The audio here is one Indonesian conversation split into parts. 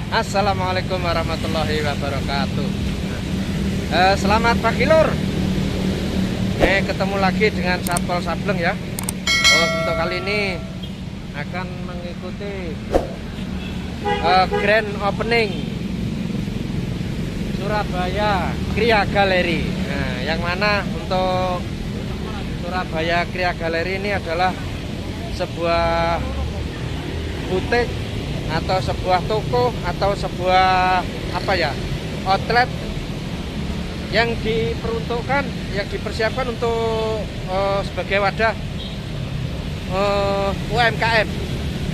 Assalamualaikum warahmatullahi wabarakatuh. Selamat pagi lur. Ketemu lagi dengan Satpol Sableng ya. Untuk kali ini akan mengikuti grand opening Surabaya Kria Gallery. Nah, yang mana untuk Surabaya Kria Gallery ini adalah sebuah butik atau sebuah toko atau sebuah outlet yang diperuntukkan, yang dipersiapkan untuk sebagai wadah UMKM.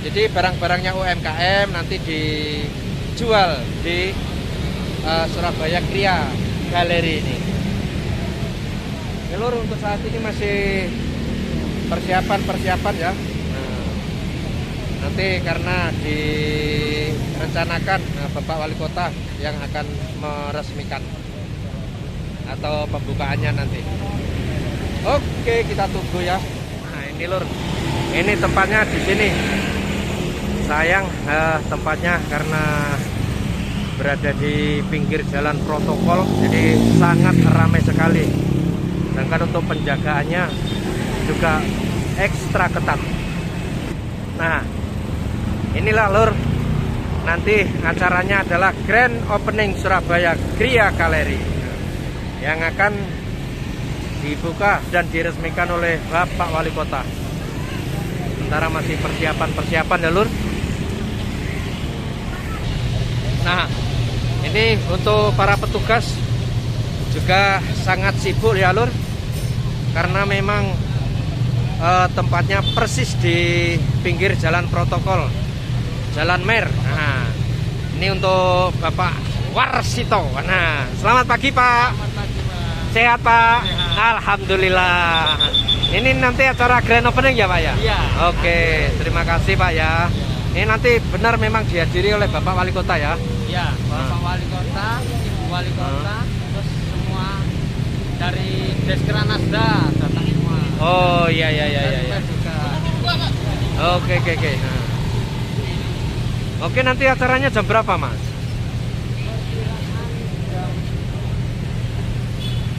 Jadi barang-barangnya UMKM nanti dijual di Surabaya Kria Gallery ini. Lur, untuk saat ini masih persiapan ya. Nanti karena direncanakan Bapak Wali Kota yang akan meresmikan atau pembukaannya nanti. Oke, kita tunggu ya. Nah, ini lur, ini tempatnya di sini. Sayang tempatnya karena berada di pinggir jalan protokol, jadi sangat ramai sekali. Sedangkan untuk penjagaannya juga ekstra ketat. Nah, inilah lur, nanti acaranya adalah grand opening Surabaya Kria Gallery yang akan dibuka dan diresmikan oleh Bapak Wali Kota. Sementara masih persiapan ya lur. Nah, ini untuk para petugas juga sangat sibuk ya lur, karena memang tempatnya persis di pinggir jalan protokol, Jalan Mer. Nah, ini untuk Bapak Warsito. Nah, selamat pagi Pak. Selamat pagi Pak. Sehat Pak? Sehat. Alhamdulillah. Ini nanti acara grand opening ya Pak ya? Iya. Oke, terima kasih Pak ya. Ini nanti benar memang dihadiri oleh Bapak Wali Kota ya? Iya, Bapak Wali Kota, Ibu Wali Kota, terus semua dari Deskeranasda datang semua. Oh iya. Kita juga. Oke. Nah. Oke, nanti acaranya jam berapa Mas?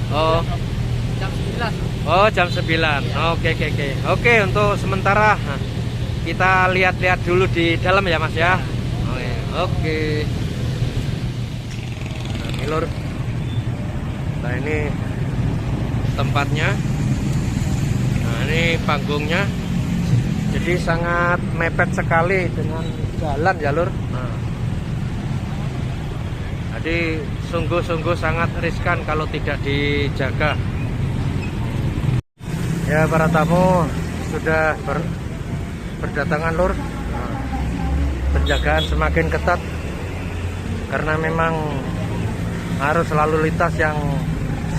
Oh. Jam 9. Oh, jam 9. Oke. Oke, untuk sementara kita lihat-lihat dulu di dalam ya Mas ya. Oke. Nah, ini lur. Nah, ini tempatnya. Nah, ini panggungnya. Jadi sangat mepet sekali dengan jalan ya lur. Nah. Jadi sungguh-sungguh sangat riskan kalau tidak dijaga. Ya, para tamu sudah berdatangan lur. Nah, penjagaan semakin ketat karena memang harus lalu lintas yang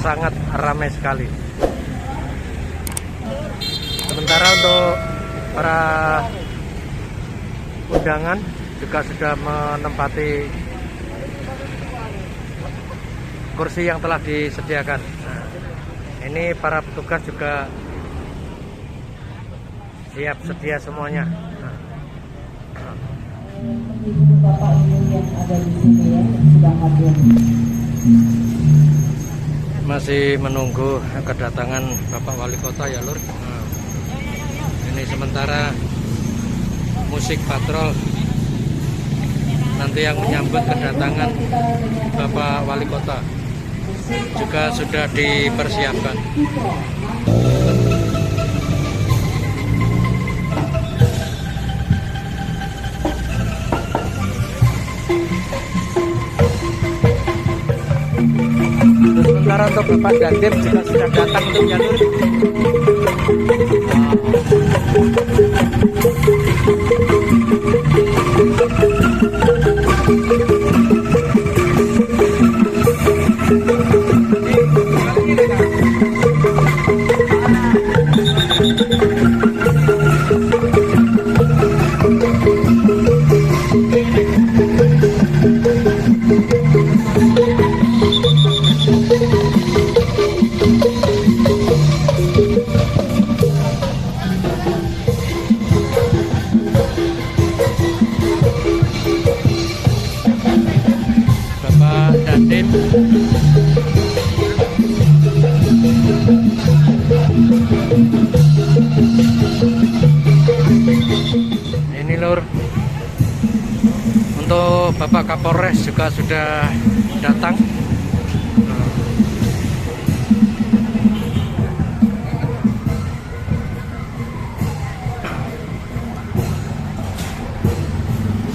sangat ramai sekali. Sementara untuk para undangan juga sudah menempati kursi yang telah disediakan. Nah, ini para petugas juga siap sedia semuanya. Ibu bapak ibu yang ada di sini ya, sudah hadir. Masih menunggu kedatangan Bapak Wali Kota ya lur. Nah, ini sementara musik patrol nanti yang menyambut kedatangan Bapak Wali Kota juga sudah dipersiapkan. Sementara untuk Bapak Dandim juga sudah datang untuk jalur. Hakim. Ini lur, untuk Bapak Kapolres juga sudah datang.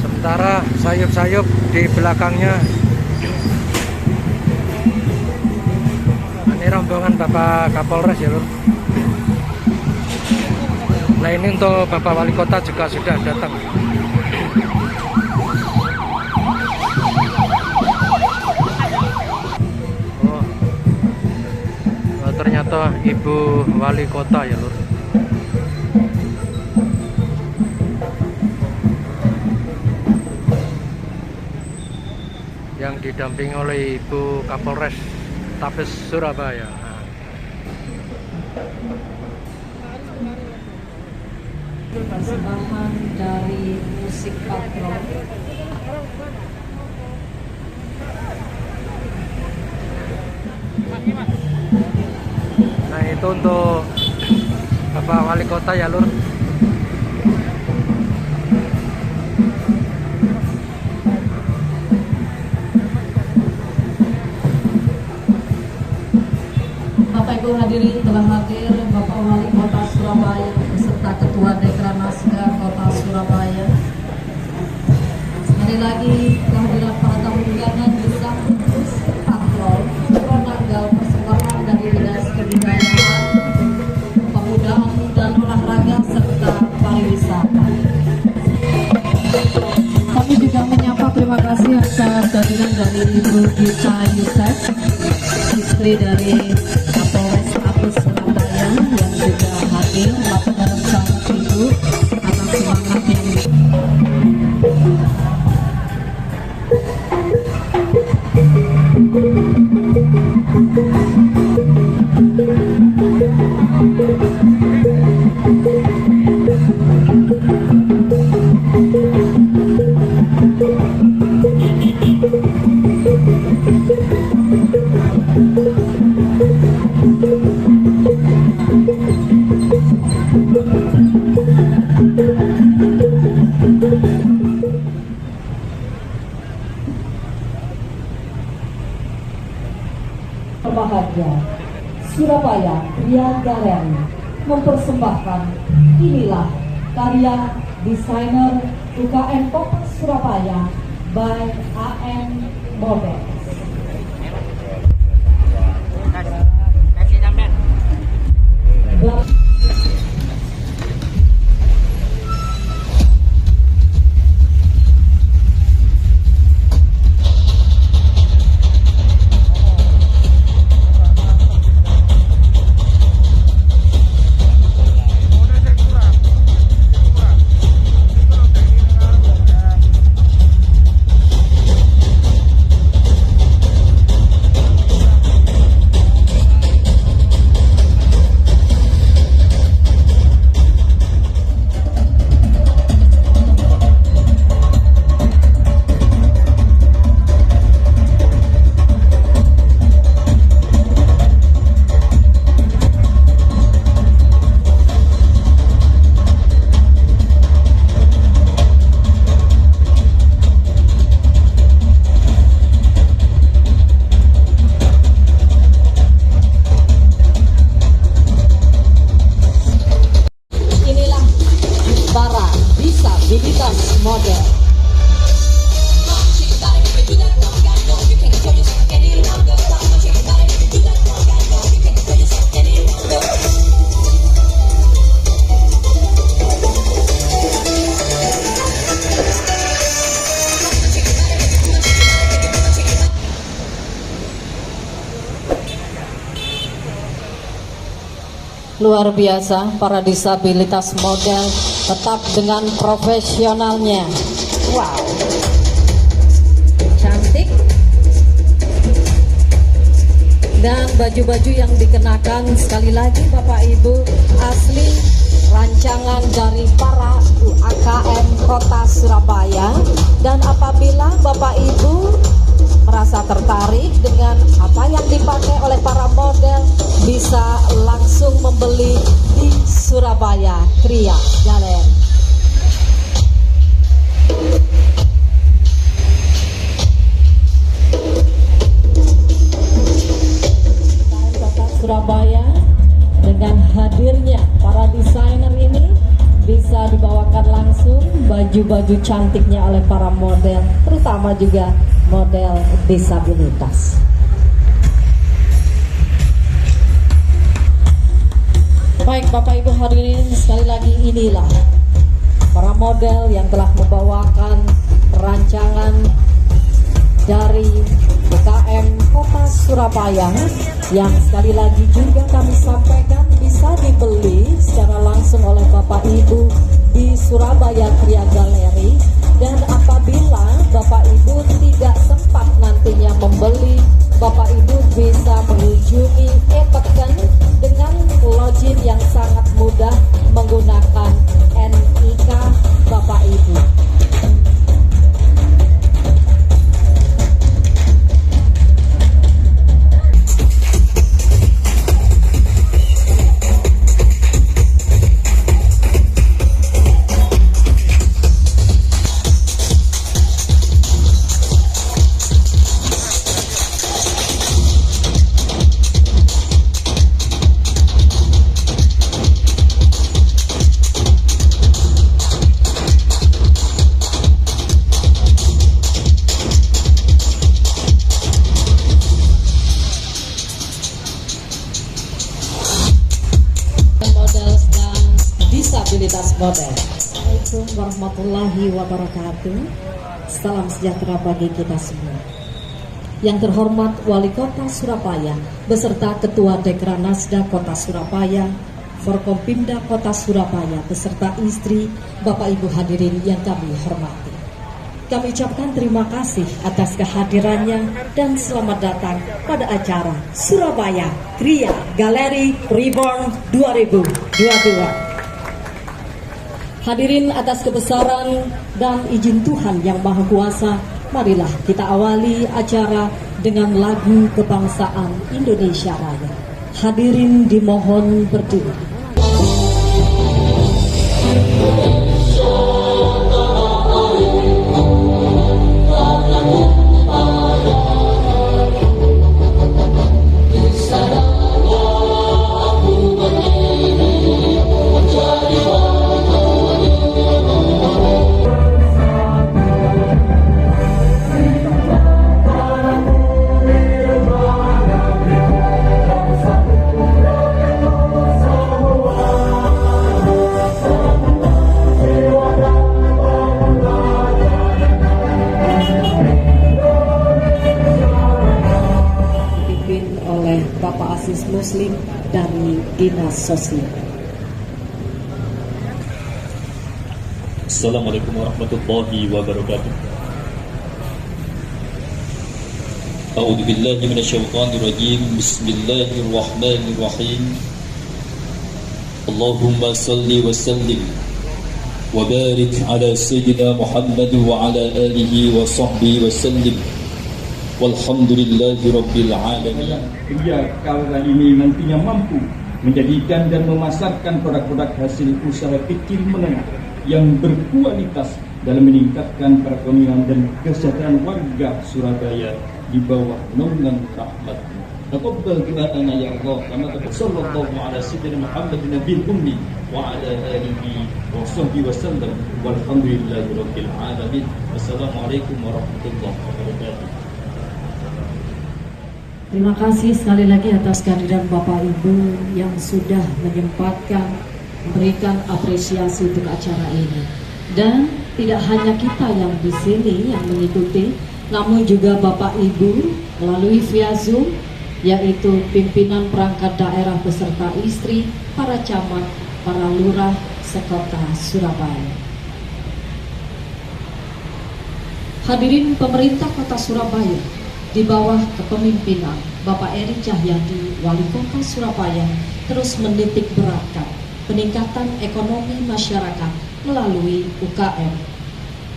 Sementara sayup-sayup di belakangnya ini rombongan Bapak Kapolres ya lur. Nah ini untuk Bapak Wali Kota juga sudah datang. Oh, ternyata Ibu Wali Kota ya lur. Yang didampingi oleh Ibu Kapolres Tabes Surabaya. Persembahan dari musik patron. Nah itu untuk Bapak Wali Kota ya lur. Bapak Ibu hadirin telah hadir Bapak Wali Kota Surabaya beserta Ketua Dekranasda Kota Surabaya. Sekali lagi kehadiran para tamu undangan disambut musik patron penanggal persembahan dari Dinas Kebudayaan, Pemudaan dan Olahraga serta Pariwisata. Kami juga menyapa terima kasih atas kehadiran dari Ibu Gita Yusef, istri dari Kapolres Tabes Surabaya yang juga hadir melakukan sangat ibu atas semangat yang berbahagia. Surabaya Rian Galeri mempersembahkan inilah karya desainer UKM Kota Surabaya by AM Models. Luar biasa, para disabilitas model tetap dengan profesionalnya. Wow, cantik. Dan baju-baju yang dikenakan sekali lagi Bapak Ibu asli rancangan dari para UKM Kota Surabaya. Dan apabila Bapak Ibu merasa merasa tertarik dengan apa yang dipakai oleh para model, bisa langsung membeli di Surabaya Kria Galeri. Kota Surabaya dengan hadirnya para desainer ini bisa dibawakan langsung baju-baju cantiknya oleh para model, terutama juga model disabilitas. Baik Bapak Ibu hadirin, sekali lagi inilah para model yang telah membawakan rancangan dari UKM Kota Surabaya yang sekali lagi juga kami sampaikan bisa dibeli secara langsung oleh Bapak Ibu di Surabaya Kria Galeri. Dan apabila Bapak Ibu tidak sempat nantinya membeli, Bapak Ibu bisa mengunjungi Epeken dengan login yang sangat mudah menggunakan NIK Bapak Ibu. Disabilitas model. Assalamualaikum warahmatullahi wabarakatuh. Salam sejahtera bagi kita semua. Yang terhormat Wali Kota Surabaya beserta Ketua Dekranasda Kota Surabaya, Forkompimda Kota Surabaya beserta istri, Bapak Ibu hadirin yang kami hormati. Kami ucapkan terima kasih atas kehadirannya dan selamat datang pada acara Surabaya Kria Galeri Reborn 2022. Hadirin atas kebesaran dan izin Tuhan Yang Maha Kuasa, marilah kita awali acara dengan lagu kebangsaan Indonesia Raya. Hadirin dimohon berdiri. Bapak Aziz Muslim dari Dinas Sosial. Assalamualaikum warahmatullahi wabarakatuh. A'udzu billahi minasyaitonir rajim. Bismillahirrahmanirrahim. Allahumma salli wa sallim wa barik ala sayyidina Muhammad wa ala alihi wa sahbihi wa sallim. Walhamdulillahi rabbil alamin. Kria Galeri ini nantinya mampu menjadikan dan memasarkan produk-produk hasil usaha kecil menengah yang berkualitas dalam meningkatkan perekonomian dan kesejahteraan warga Surabaya di bawah naungan rahmat. Taqabbal du'ana ya Allah, kama sallallahu ala sayyidina Muhammadin nabiyil ummi wa ala alihi wa sahbihi wasallam. Walhamdulillahi rabbil alamin. Wassalamualaikum warahmatullahi wabarakatuh. Terima kasih sekali lagi atas kehadiran Bapak Ibu yang sudah menyempatkan memberikan apresiasi untuk acara ini. Dan tidak hanya kita yang di sini yang mengikuti, namun juga Bapak Ibu melalui via Zoom, yaitu pimpinan perangkat daerah beserta istri, para camat, para lurah sekota Surabaya. Hadirin pemerintah Kota Surabaya di bawah kepemimpinan Bapak Eri Cahyadi, Wali Kota Surabaya, terus menitik beratkan peningkatan ekonomi masyarakat melalui UKM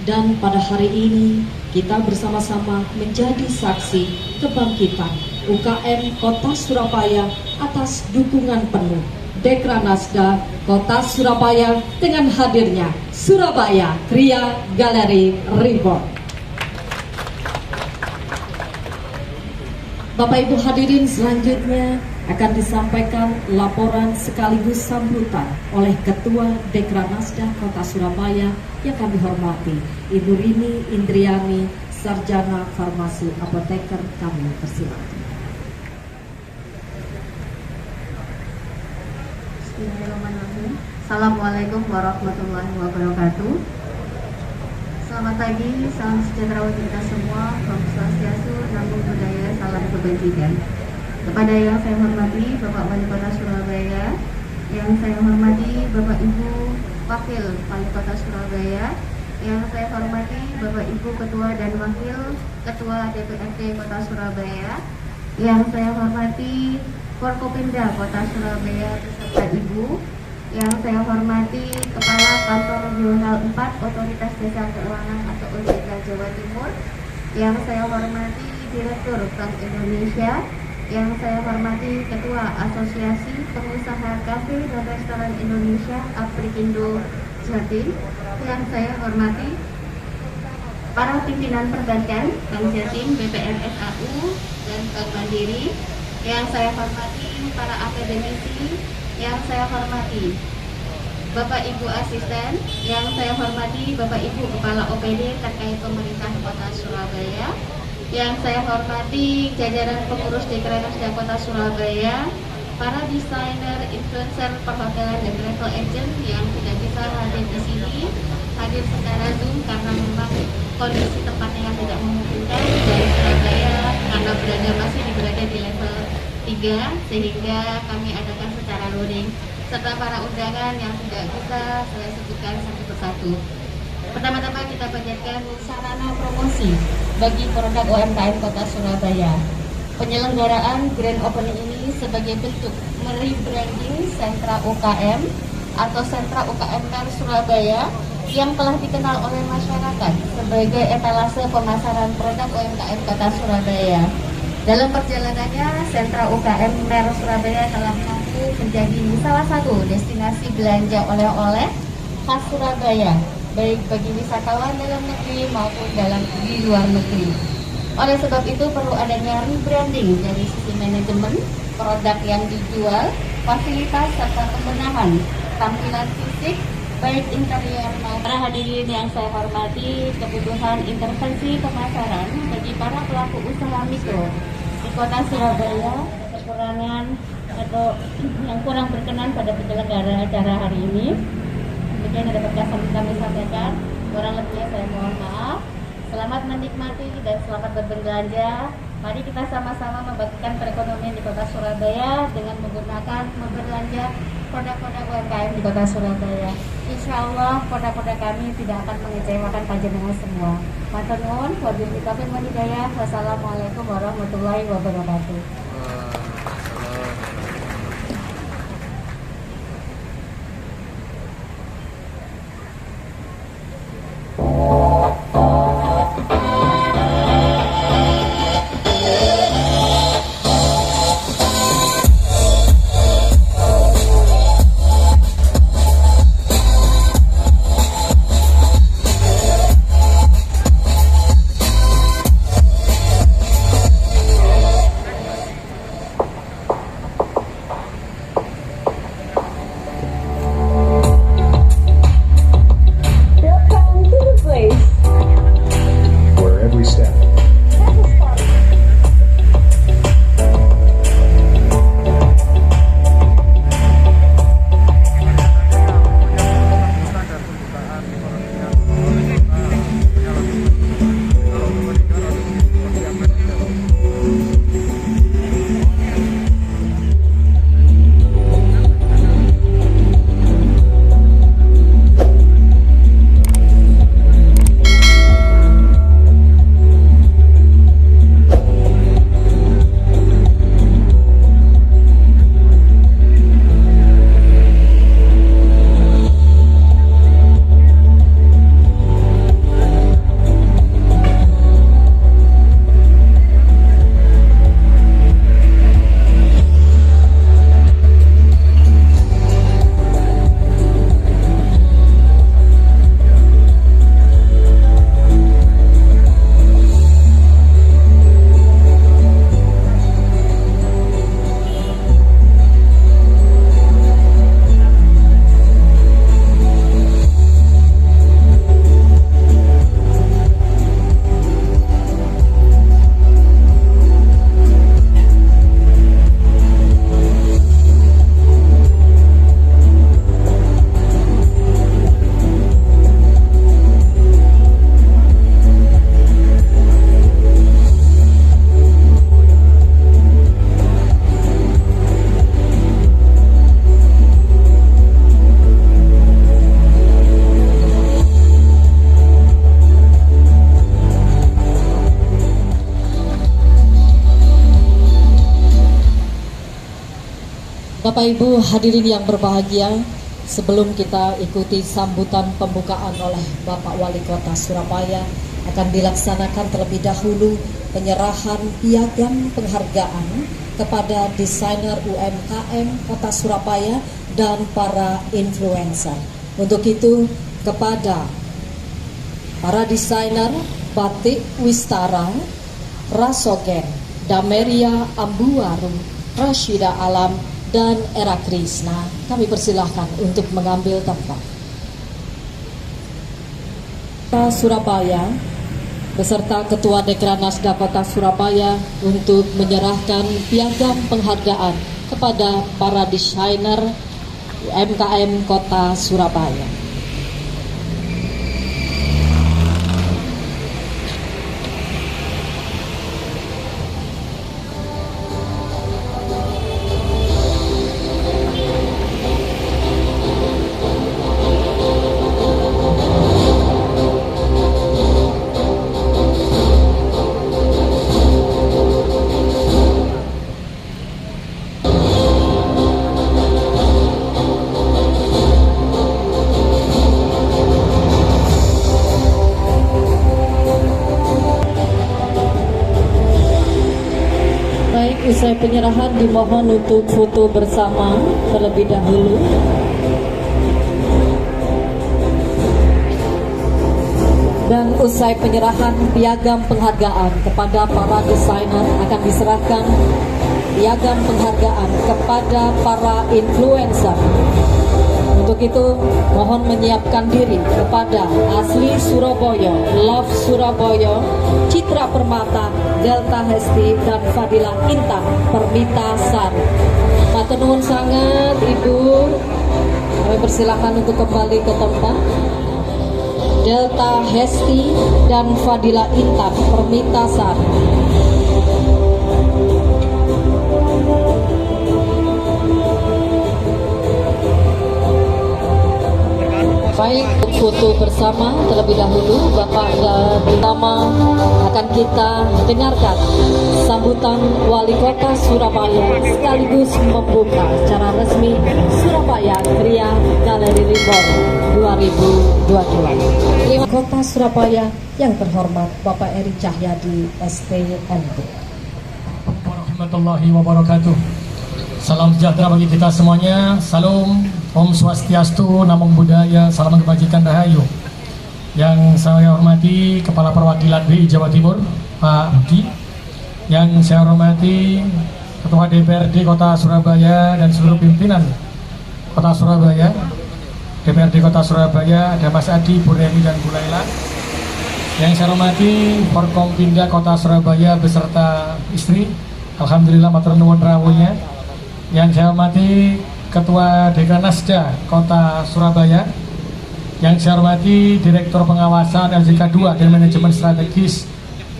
Dan pada hari ini kita bersama-sama menjadi saksi kebangkitan UKM Kota Surabaya atas dukungan penuh Dekranasda Kota Surabaya dengan hadirnya Surabaya Kria Galeri Reborn. Bapak Ibu hadirin, selanjutnya akan disampaikan laporan sekaligus sambutan oleh Ketua Dekranasda Kota Surabaya yang kami hormati, Ibu Rini Indriani, Sarjana Farmasi Apoteker. Kami persilakan. Bismillahirrahmanirrahim. Assalamualaikum warahmatullahi wabarakatuh. Selamat pagi, salam sejahtera untuk kita semua. Om Swastiastu, Namo Buddhaya, salam kebajikan. Kepada yang saya hormati Bapak Wali Kota Surabaya, yang saya hormati Bapak Ibu Wakil Wali Kota Surabaya, yang saya hormati Bapak Ibu Ketua dan Wakil Ketua DPRD Kota Surabaya, yang saya hormati Forkopimda Kota Surabaya beserta Ibu, yang saya hormati Kepala Kantor Regional 4 Otoritas Jasa Keuangan atau OJK Jawa Timur, yang saya hormati Direktur Bank Indonesia, yang saya hormati Ketua Asosiasi Pengusaha Kafe dan Restoran Indonesia Aprikindo Jatim, yang saya hormati para pimpinan perbankan Bank Jatim, BPN SAU, dan Bank Mandiri, yang saya hormati para akademisi, yang saya hormati Bapak Ibu Asisten, yang saya hormati Bapak Ibu Kepala OPD terkait pemerintah Kota Surabaya, yang saya hormati jajaran pengurus Dekranasda Kota Surabaya, para desainer, influencer, perhotelan dan travel agent yang tidak bisa hadir di sini, hadir secara Zoom karena memang kondisi tempatnya yang tidak memungkinkan dari Surabaya karena masih berada di level 3 sehingga kami adakan secara luring, serta para undangan yang tidak bisa saya sebutkan satu persatu. Pertama-tama kita panjatkan sarana promosi bagi produk UMKM Kota Surabaya. Penyelenggaraan Grand Opening ini sebagai bentuk merebranding sentra UKM atau sentra UKM Surabaya yang telah dikenal oleh masyarakat sebagai etalase pemasaran produk UMKM Kota Surabaya. Dalam perjalanannya, sentra UKM Surabaya telah mampu menjadi salah satu destinasi belanja oleh-oleh khas Surabaya, baik bagi wisatawan dalam negeri maupun di luar negeri. Oleh sebab itu perlu adanya rebranding dari sisi manajemen, produk yang dijual, fasilitas serta pembenahan tampilan fisik, baik interior maupun. Para hadirin yang saya hormati, kebutuhan intervensi pemasaran bagi para pelaku usaha mikro di Kota Surabaya, kekurangan atau yang kurang berkenan pada penyelenggara acara hari ini. Demikian dapat kami sampaikan. Kurang lebihnya saya mohon maaf. Selamat menikmati dan selamat berbelanja. Mari kita sama-sama membangkitkan perekonomian di Kota Surabaya dengan menggunakan berbelanja produk-produk UMKM di Kota Surabaya. Insya Allah produk-produk kami tidak akan mengecewakan panjenengan semua. Matur nuwun, wabillahi taufiq wal hidayah. Wassalamualaikum warahmatullahi wabarakatuh. Bapak Ibu hadirin yang berbahagia, sebelum kita ikuti sambutan pembukaan oleh Bapak Wali Kota Surabaya, akan dilaksanakan terlebih dahulu penyerahan piagam penghargaan kepada desainer UMKM Kota Surabaya dan para influencer. Untuk itu, kepada para desainer Batik Wistara, Rasogen, Dameria Ambuwaru, Rashida Alam, dan Era Krisna, kami persilahkan untuk mengambil tempat. Kota Surabaya beserta Ketua Dekranasda Kota Surabaya untuk menyerahkan piagam penghargaan kepada para desainer UMKM Kota Surabaya. Usai penyerahan dimohon untuk foto bersama terlebih dahulu. Dan usai penyerahan piagam penghargaan kepada para desainer, akan diserahkan piagam penghargaan kepada para influencer. Untuk itu, mohon menyiapkan diri kepada Asli Surabaya, Love Surabaya, Citra Permata, Delta Hesti, dan Fadila Intan Permita Sari. Matur nuwun sangat Ibu. Kami persilakan untuk kembali ke tempat. Delta Hesti dan Fadila Intan Permita Sari. Baik, foto bersama terlebih dahulu. Bapak dan pertama akan kita dengarkan sambutan Wali Kota Surabaya sekaligus membuka secara resmi Surabaya Kria Galeri Reborn 2022. Terima Kota Surabaya yang terhormat Bapak Eri Cahyadi STMB. Warahmatullahi wabarakatuh. Salam sejahtera bagi kita semuanya. Salam Om Swastiastu, Namo Buddhaya, salam kebajikan rahayu. Yang saya hormati Kepala Perwakilan BI Jawa Timur, Pak Budi. Yang saya hormati Ketua DPRD Kota Surabaya dan seluruh pimpinan Kota Surabaya, DPRD Kota Surabaya, ada Mas Adi, Bu Reni, dan Bu Laila. Yang saya hormati Forkompinda Kota Surabaya beserta istri, Alhamdulillah matur nuwun rawuhnya. Yang saya hormati Ketua Dekranasda Kota Surabaya, yang saya hormati Direktur Pengawasan LJK 2 dan Manajemen Strategis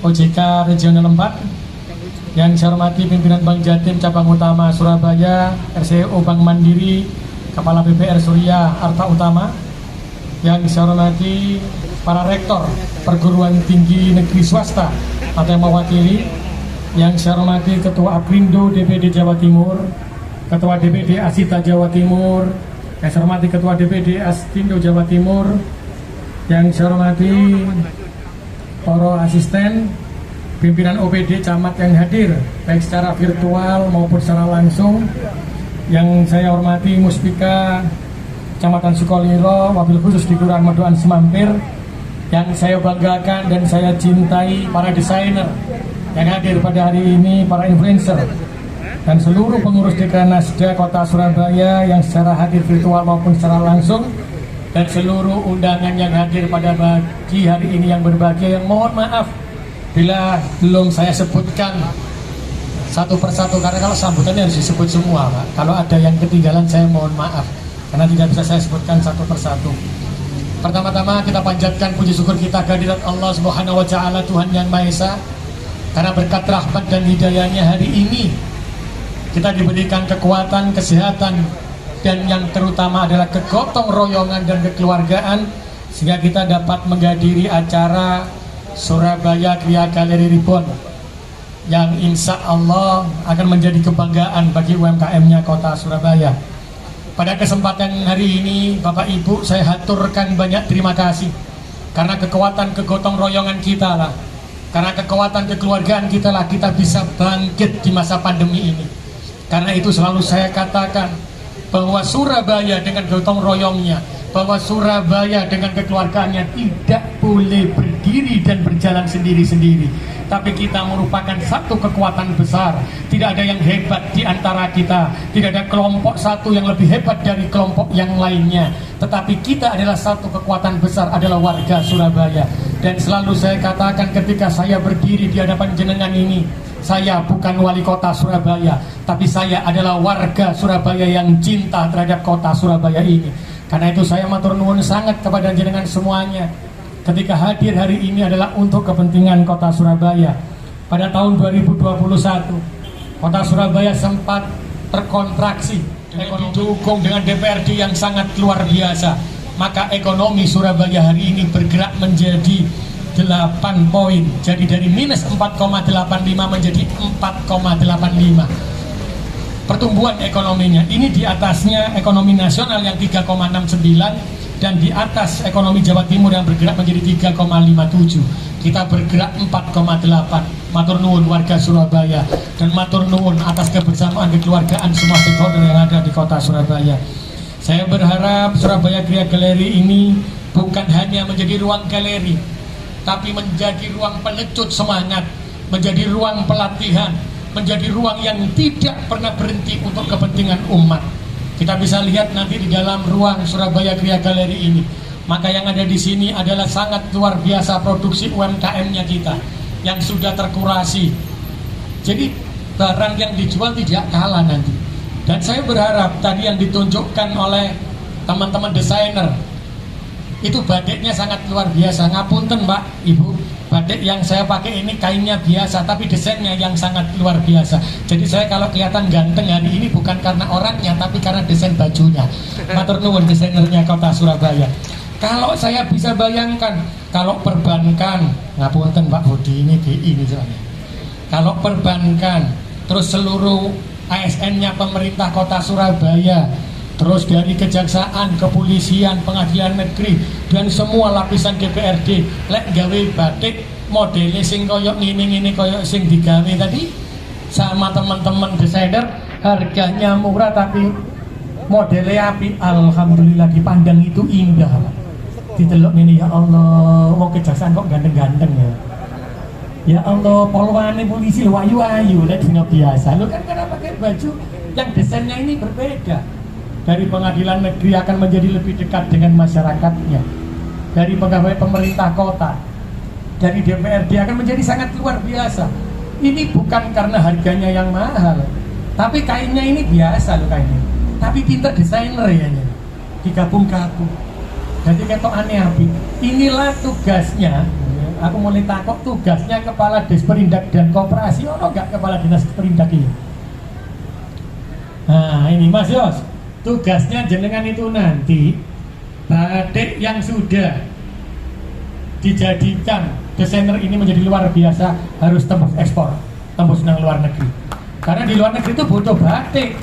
OJK Regional 4, yang saya hormati pimpinan Bank Jatim Cabang Utama Surabaya, RCO Bank Mandiri, Kepala BPR Surya Arta Utama, yang saya hormati para rektor perguruan tinggi negeri swasta atau yang mewakili, yang saya hormati Ketua Aprindo DPD Jawa Timur, Ketua DPD Asita Jawa Timur, yang saya hormati Ketua DPD Astindo Jawa Timur, yang saya hormati para asisten, pimpinan OPD camat yang hadir baik secara virtual maupun secara langsung, yang saya hormati Muspika Kecamatan Sukolilo, wabil khusus di Kelurahan Medokan Semampir, yang saya banggakan dan saya cintai para desainer yang hadir pada hari ini, para influencer, dan seluruh pengurus Dekranasda Kota Surabaya yang secara hadir virtual maupun secara langsung, dan seluruh undangan yang hadir pada pagi hari ini yang berbahagia, yang mohon maaf bila belum saya sebutkan satu persatu, karena kalau sambutannya harus disebut semua Pak. Kalau ada yang ketinggalan saya mohon maaf, karena tidak bisa saya sebutkan satu persatu. Pertama-tama kita panjatkan puji syukur kita kehadirat Allah Subhanahu wa Ta'ala, Tuhan yang Maha Esa, karena berkat rahmat dan hidayahnya hari ini kita diberikan kekuatan, kesehatan, dan yang terutama adalah kegotong royongan dan kekeluargaan, sehingga kita dapat menghadiri acara Surabaya Kria Galeri Reborn yang insya Allah akan menjadi kebanggaan bagi UMKM-nya Kota Surabaya. Pada kesempatan hari ini, Bapak Ibu, saya haturkan banyak terima kasih karena kekuatan kegotong royongan kita lah, karena kekuatan kekeluargaan kita lah, kita bisa bangkit di masa pandemi ini. Karena itu selalu saya katakan bahwa Surabaya dengan gotong royongnya, bahwa Surabaya dengan kekeluargaannya tidak boleh berdiri dan berjalan sendiri-sendiri, tapi kita merupakan satu kekuatan besar. Tidak ada yang hebat di antara kita, tidak ada kelompok satu yang lebih hebat dari kelompok yang lainnya, tetapi kita adalah satu kekuatan besar, adalah warga Surabaya. Dan selalu saya katakan ketika saya berdiri di hadapan jenengan ini, saya bukan wali kota Surabaya, tapi saya adalah warga Surabaya yang cinta terhadap kota Surabaya ini. Karena itu saya matur nuwun sangat kepada jenengan semuanya. Ketika hadir hari ini adalah untuk kepentingan kota Surabaya. Pada tahun 2021, kota Surabaya sempat terkontraksi dengan didukung dengan DPRD yang sangat luar biasa. Maka ekonomi Surabaya hari ini bergerak menjadi 8 poin. Jadi dari minus 4,85 menjadi 4,85. Pertumbuhan ekonominya ini di atasnya ekonomi nasional yang 3,69 dan di atas ekonomi Jawa Timur yang bergerak menjadi 3,57. Kita bergerak 4,8. Matur nuwun warga Surabaya dan matur nuwun atas kebersamaan kekeluargaan semua stakeholder yang ada di kota Surabaya. Saya berharap Surabaya Kriya Galeri ini bukan hanya menjadi ruang galeri, tapi menjadi ruang pelecut semangat, menjadi ruang pelatihan, menjadi ruang yang tidak pernah berhenti untuk kepentingan umat. Kita bisa lihat nanti di dalam ruang Surabaya Kriya Galeri ini, maka yang ada di sini adalah sangat luar biasa produksi UMKM-nya kita yang sudah terkurasi. Jadi barang yang dijual tidak kalah nanti. Dan saya berharap tadi yang ditunjukkan oleh teman-teman desainer itu batiknya sangat luar biasa. Ngapunten Mbak, Ibu, batik yang saya pakai ini kainnya biasa, tapi desainnya yang sangat luar biasa. Jadi saya kalau kelihatan ganteng hari ini bukan karena orangnya, tapi karena desain bajunya. Matur nuwun desainernya kota Surabaya. Kalau saya bisa bayangkan, kalau perbankan, ngapunten Pak Budi, ini BI misalnya, kalau perbankan, terus seluruh ASN-nya pemerintah kota Surabaya, terus dari kejaksaan, kepolisian, pengadilan negeri, dan semua lapisan DPRD lek gawe batik modelnya sing koyok ngini koyok sing digawe tadi sama teman-teman desainer, harganya murah tapi modelnya api. Alhamdulillah dipandang itu indah. Ditelok ini, ya Allah, mau kejaksaan kok ganteng-ganteng ya. Ya Allah, polwane polisi lu ayu-ayu lek dina biasa. Lu kan karena pakai baju yang desainnya ini berbeda. Dari pengadilan negeri akan menjadi lebih dekat dengan masyarakatnya. Dari pegawai pemerintah kota, dari DPRD akan menjadi sangat luar biasa. Ini bukan karena harganya yang mahal, tapi kainnya ini biasa loh kainnya. Tapi pinter desainer ya ini. Digabung-gabung. Jadi ketok aneh api. Inilah tugasnya. Aku mulai takut tugasnya kepala Desperindak dan Koperasi. Ono enggak kepala dinas Perindak ini? Nah ini Mas Yos, tugasnya jenengan itu nanti batik yang sudah dijadikan desainer ini menjadi luar biasa harus tembus ekspor, tembus nang luar negeri. Karena di luar negeri itu butuh batik.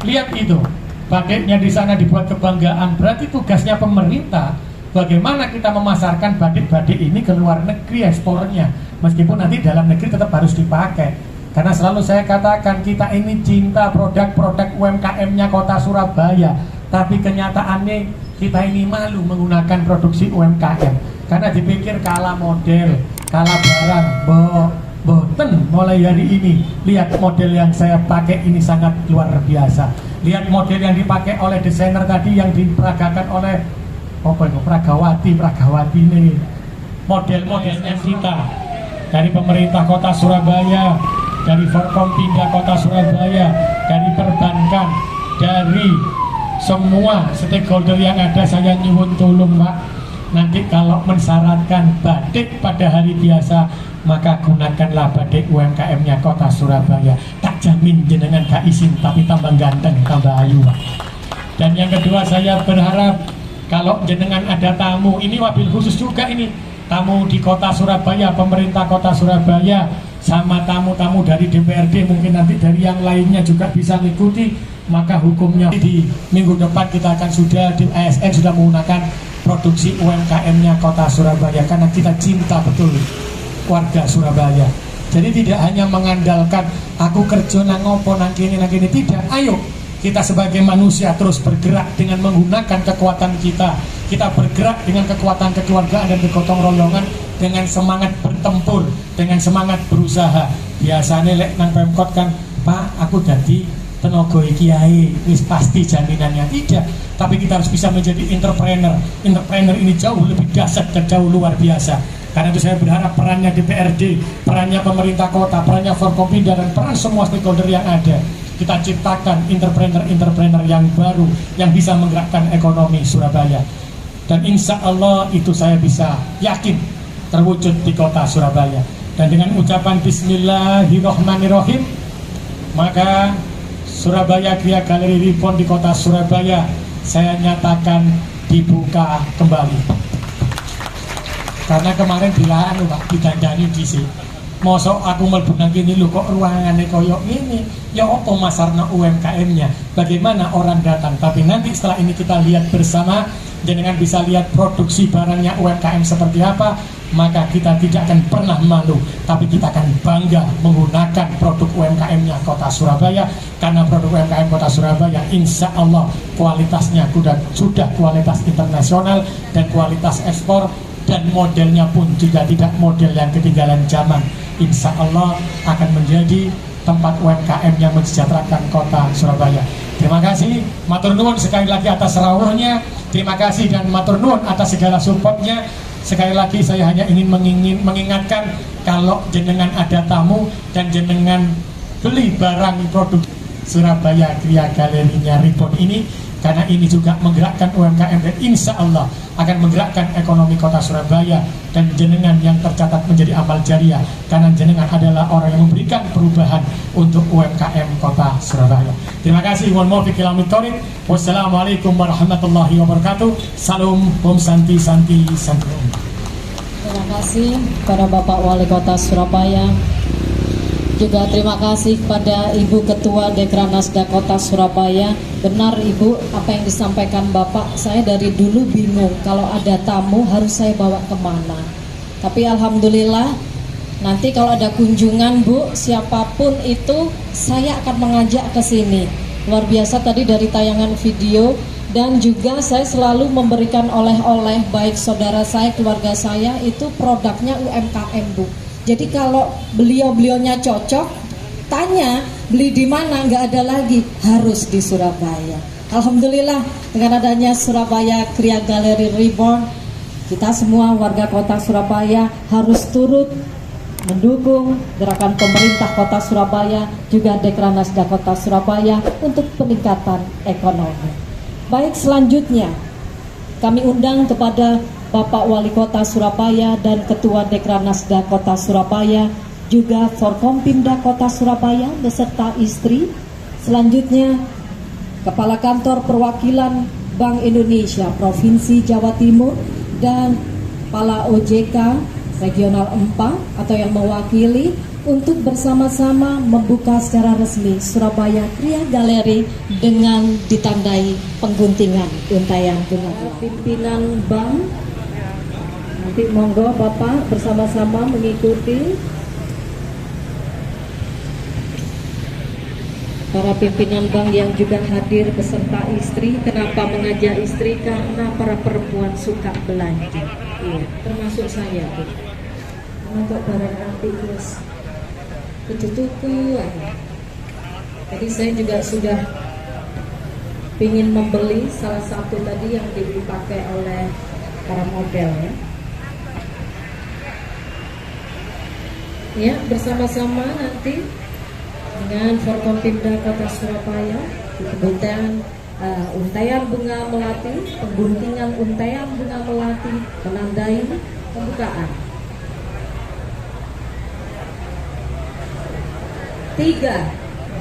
Lihat itu, batiknya di sana dibuat kebanggaan. Berarti tugasnya pemerintah bagaimana kita memasarkan batik-batik ini ke luar negeri ekspornya. Meskipun nanti dalam negeri tetap harus dipakai. Karena selalu saya katakan kita ini cinta produk-produk UMKM-nya kota Surabaya. Tapi kenyataannya kita ini malu menggunakan produksi UMKM. Karena dipikir kalah model, kalah barang. Boten mulai hari ini. Lihat model yang saya pakai ini sangat luar biasa. Lihat model yang dipakai oleh desainer tadi yang diperagakan oleh Pragawati ini model-modelnya kita dari pemerintah kota Surabaya, dari Forkompinda kota Surabaya, dari perbankan, dari semua stakeholder yang ada. Saya nyuwun tulung Pak, nanti kalau mensyaratkan batik pada hari biasa, maka gunakanlah batik UMKM-nya kota Surabaya. Tak jamin jenengan gak isin, tapi tambah ganteng, tambah ayu Pak. Dan yang kedua, saya berharap kalau jenengan ada tamu, ini wabil khusus juga ini, tamu di kota Surabaya, pemerintah kota Surabaya, sama tamu-tamu dari DPRD, mungkin nanti dari yang lainnya juga bisa mengikuti, maka hukumnya di minggu depan kita akan sudah di ASN sudah menggunakan produksi UMKM-nya Kota Surabaya, karena kita cinta betul warga Surabaya. Jadi tidak hanya mengandalkan aku kerja nang ngopo nang kene, tidak. Ayo kita sebagai manusia terus bergerak dengan menggunakan kekuatan kita. Kita bergerak dengan kekuatan kekeluargaan dan kegotong royongan, dengan semangat bertempur, dengan semangat berusaha. Biasanya lek nang Pemkot kan, Pak, aku jadi tenaga kiai, wis pasti jaminannya. Tidak, tapi kita harus bisa menjadi entrepreneur. Entrepreneur ini jauh lebih dahsyat dan jauh luar biasa. Karena itu saya berharap perannya DPRD, perannya pemerintah kota, perannya Forkopimda, dan peran semua stakeholder yang ada, kita ciptakan entrepreneur-entrepreneur yang baru yang bisa menggerakkan ekonomi Surabaya. Dan insya Allah itu saya bisa yakin terwujud di Kota Surabaya. Dan dengan ucapan Bismillahirrahmanirrahim, maka Surabaya Kriya Galeri Reborn di Kota Surabaya saya nyatakan dibuka kembali. Karena kemarin dilarang lho Pak, didandani dhisik. Mosok aku mlebu nang kene lho kok ruangane koyo ngene. Ya apa masarna UMKM-nya? Bagaimana orang datang? Tapi nanti setelah ini kita lihat bersama, jenengan bisa lihat produksi barangnya UMKM seperti apa, maka kita tidak akan pernah malu, tapi kita akan bangga menggunakan produk UMKM-nya Kota Surabaya. Karena produk UMKM Kota Surabaya insya Allah kualitasnya sudah kualitas internasional dan kualitas ekspor, dan modelnya pun juga tidak model yang ketinggalan zaman. Insya Allah akan menjadi tempat UMKM yang mensejahterakan Kota Surabaya. Terima kasih, matur nuwun sekali lagi atas rawuhnya. Terima kasih dan matur nuwun atas segala supportnya. Sekali lagi saya hanya ingin mengingatkan, kalau jenengan ada tamu dan jenengan beli barang produk Surabaya Kriya Galerinya Reborn ini, karena ini juga menggerakkan UMKM dan insya Allah akan menggerakkan ekonomi Kota Surabaya, dan jenengan yang tercatat menjadi amal jariah karena jenengan adalah orang yang memberikan perubahan untuk UMKM Kota Surabaya. Terima kasih. Wassalamualaikum warahmatullahi wabarakatuh. Salam Om Santi Santi Santi. Terima kasih kepada Bapak Wali Kota Surabaya. Juga terima kasih kepada Ibu Ketua Dekranasda Kota Surabaya. Benar Ibu, apa yang disampaikan Bapak, saya dari dulu bingung kalau ada tamu harus saya bawa kemana. Tapi Alhamdulillah, nanti kalau ada kunjungan Bu, siapapun itu saya akan mengajak ke sini. Luar biasa tadi dari tayangan video, dan juga saya selalu memberikan oleh-oleh, baik saudara saya, keluarga saya, itu produknya UMKM Bu. Jadi kalau beliau-beliaunya cocok, tanya beli di mana, nggak ada lagi, harus di Surabaya. Alhamdulillah dengan adanya Surabaya Kriya Galeri Reborn, kita semua warga Kota Surabaya harus turut mendukung gerakan pemerintah Kota Surabaya, juga Dekranasda Kota Surabaya untuk peningkatan ekonomi. Baik, selanjutnya kami undang kepada Bapak Wali Kota Surabaya dan Ketua Dekranasda Kota Surabaya, juga Forkompimda Kota Surabaya beserta istri. Selanjutnya Kepala Kantor Perwakilan Bank Indonesia Provinsi Jawa Timur dan Kepala OJK Regional 4 atau yang mewakili, untuk bersama-sama membuka secara resmi Surabaya Kriya Galeri dengan ditandai pengguntingan untayan bunga. Pimpinan bank, nanti monggo Bapak bersama-sama mengikuti. Para pimpinan bank yang juga hadir beserta istri. Kenapa mengajak istri? Karena para perempuan suka belanja. Iya, termasuk saya Bu. Untuk barang antik terus tuku. Jadi saya juga sudah ingin membeli salah satu tadi yang dipakai oleh para model ya. Ya, bersama-sama nanti dengan Forkompimda Kota Surabaya pengguntingan untayan bunga melati, pengguntingan untayan bunga melati menandai pembukaan. 3,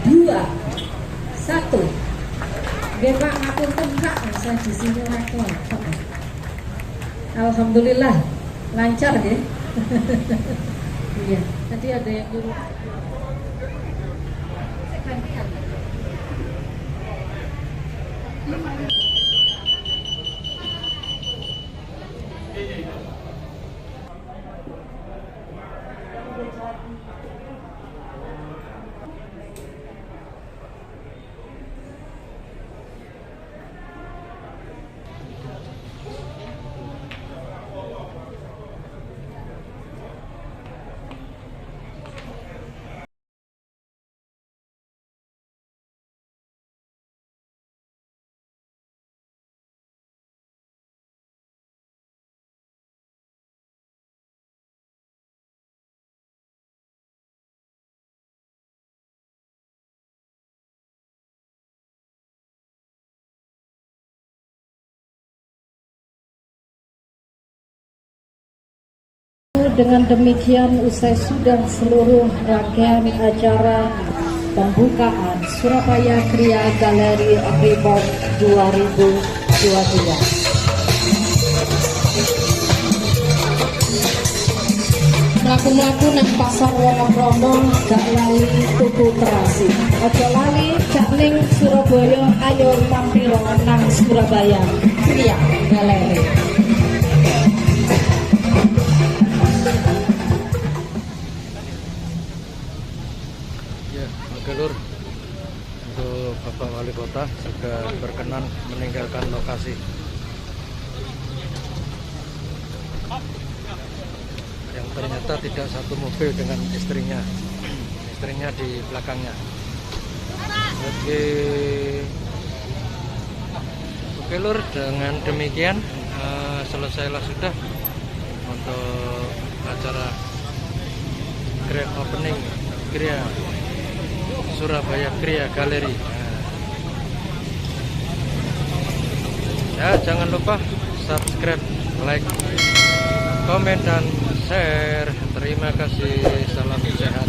2, 1. Bapak ngatur tengkak, saya di sini lapor. Alhamdulillah lancar ya. Ya, tadi ada yang dulu. Dengan demikian usai sudah seluruh rangkaian acara pembukaan Surabaya Kriya Galeri Reborn 2022. Mlaku-mlaku nang pasar Wonokromo gak lali tuku terasi. Ojo lali gak ning Surabaya, ayo tampil nang Surabaya Kriya Galeri. Lur, untuk Bapak Wali Kota sudah berkenan meninggalkan lokasi. Yang ternyata tidak satu mobil dengan istrinya di belakangnya. Oke Lur, dengan demikian selesailah sudah untuk acara grand opening Kriya Surabaya Kriya Galeri. Ya, jangan lupa subscribe, like, komen dan share. Terima kasih. Salam sehat.